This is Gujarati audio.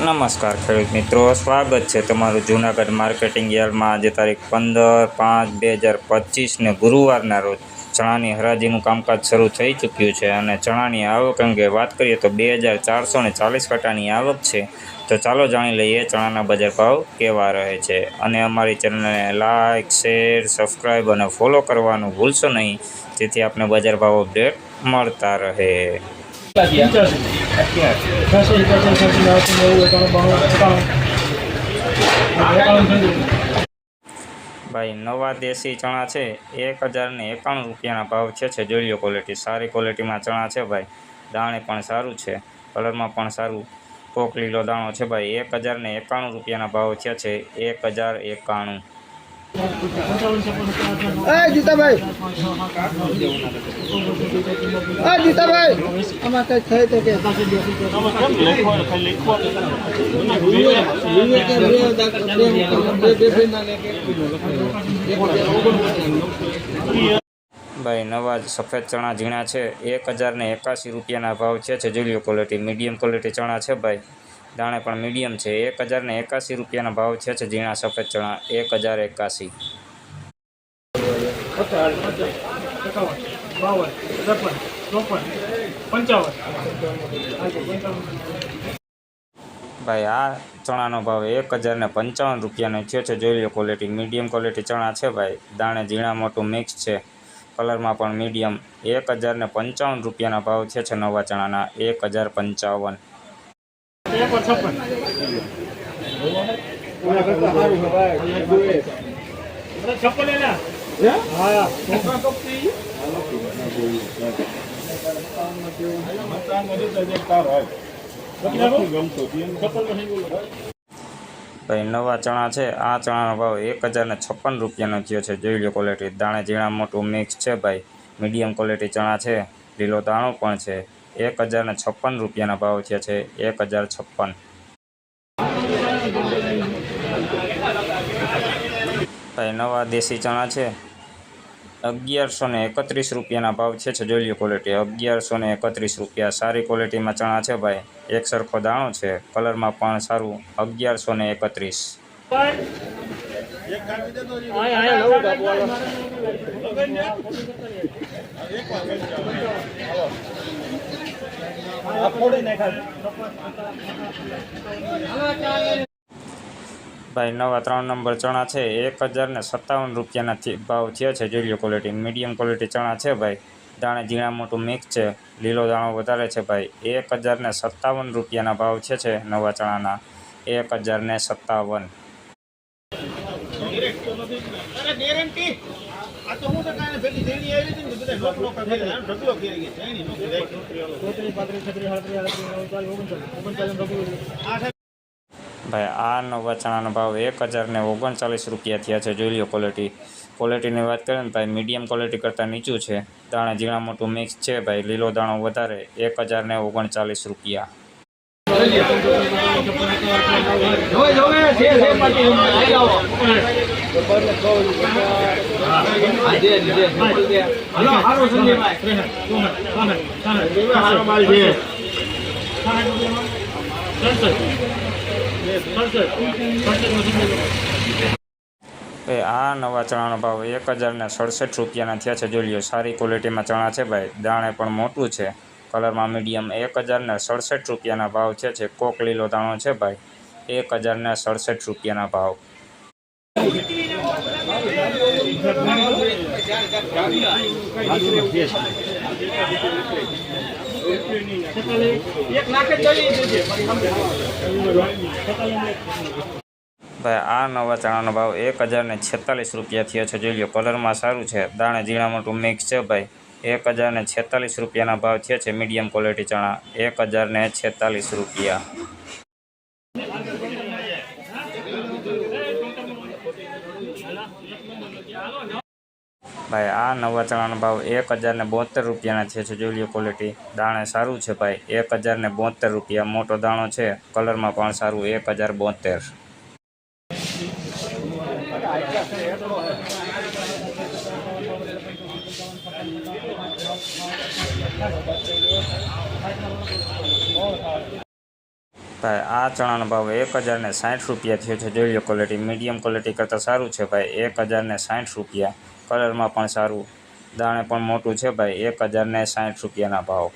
નમસ્કાર ખેડૂત મિત્રો, સ્વાગત છે તમારું જૂનાગઢ માર્કેટિંગ યાર્ડમાં। આજે તારીખ 15/5/2025 ગુરુવારના રોજ ચણાની હરાજીનું કામકાજ શરૂ થઈ ચૂક્યું છે અને ચણાની આવક અંગે વાત કરીએ તો 2440 કટાની આવક છે। તો ચાલો જાણી લઈએ ચણાના બજાર ભાવ કેવા રહે છે અને અમારી ચેનલને લાઇક, શેર, સબસ્ક્રાઈબ અને ફોલો કરવાનું ભૂલશો નહીં, જેથી આપને બજાર ભાવ અપડેટ મળતા રહે। ભાઈ નવા દેશી ચણા છે 1091 રૂપિયાના ભાવ છે। જોઈ લો ક્વોલિટી, સારી ક્વોલિટીમાં ચણા છે ભાઈ। દાણે પણ સારું છે, કલરમાં પણ સારું કોક લીલો દાણો છે ભાઈ। 1091 રૂપિયાના ભાવ છે 1091। જીતાભાઈ આમાં કઈ થાય તો કે ભાઈ નવા સફેદ ચણા ઝીણા છે 1081 રૂપિયાના ભાવ છે। જોઈ લો ક્વોલિટી, મીડિયમ ક્વોલિટી ચણા છે ભાઈ। દાણે પણ મીડિયમ છે। 1081 રૂપિયાના ભાવ છે ઝીણા સફેદ ચણા 1081। ભાઈ આ ચણાનો ભાવ 1055 રૂપિયાનો થયો છે। જોઈ લો ક્વોલિટી, મીડિયમ ક્વોલિટી ચણા છે ભાઈ। દાણે ઝીણા મોટું મિક્સ છે, કલરમાં પણ મીડિયમ। 1055 રૂપિયાના ભાવ છે નવા ચણાના 1055। ભાઈ નવા ચણા છે, આ ચણાનો ભાવ 1056 રૂપિયાનો થયો છે। જોઈ લો ક્વોલિટી, દાણે ઝીણા મોટું મિક્સ છે ભાઈ। મીડિયમ ક્વોલિટી ચણા છે, લીલો દાણો પણ છે। 1056 રૂપિયાના ભાવ થયા છે 1056। ભાઈ નવા દેશી ચણા છે 1131 રૂપિયાના ભાવ છે। જોઈ લો ક્વોલિટી, 1131 રૂપિયા। સારી ક્વોલિટીમાં ચણા છે ભાઈ, એક સરખો દાણો છે, કલરમાં પણ સારું। 1131। ભાઈ નવા 3 નંબર ચણા છે 1057 રૂપિયાના ભાવ થયા છે। જોઈ લો ક્વોલિટી, મીડિયમ ક્વોલિટી ચણા છે ભાઈ। દાણે ઝીણા મોટું મિક્સ છે, લીલો દાણો વધારે છે ભાઈ। 1057 રૂપિયાના ભાવ છે નવા ચણાના 1057। ભાઈ આ નવા ચણાનો ભાવ 1039 રૂપિયા થયા છે। જોઈ લો ક્વોલિટી, ક્વોલિટીની વાત કરીએ ને ભાઈ, મીડિયમ ક્વોલિટી કરતાં નીચું છે, દાણે ઝીણા મોટું મિક્સ છે ભાઈ, લીલો દાણો વધારે। 1039 રૂપિયા। આ નવા ચણાનો ભાવ 1067 રૂપિયાના થયા છે। જોઈ લો, સારી ક્વોલિટીમાં ચણા છે ભાઈ, દાણે પણ મોટું છે, કલરમાં મીડિયમ। 1067 રૂપિયાના ભાવ છે। કોક લીલો દાણો છે ભાઈ, 1067 રૂપિયાના ભાવ। ભાઈ આ નવા ચણાનો ભાવ 1046 રૂપિયા થયો છે। જોઈ લો, કલરમાં સારું છે, દાણે ઝીણા મોટું મિક્સ છે ભાઈ। 1046 રૂપિયાના ભાવ છે મીડિયમ ક્વોલિટી ચણા 1046 રૂપિયા। ભાઈ આ નવા ચણાનો ભાવ 1072 રૂપિયાના છે। જોઈ લો ક્વોલિટી, દાણે સારું છે ભાઈ। 1072 રૂપિયા, મોટો દાણો છે, કલરમાં પણ સારું। 1072। ભાઈ આ ચણાનો ભાવ 1060 રૂપિયા થયો છે. જોઈ લો ક્વોલિટી, મીડિયમ ક્વોલિટી કરતાં સારું છે ભાઈ. 1060 રૂપિયા, કલરમાં પણ સારું, દાણે પણ મોટું છે ભાઈ. 1060 રૂપિયાના ભાવ.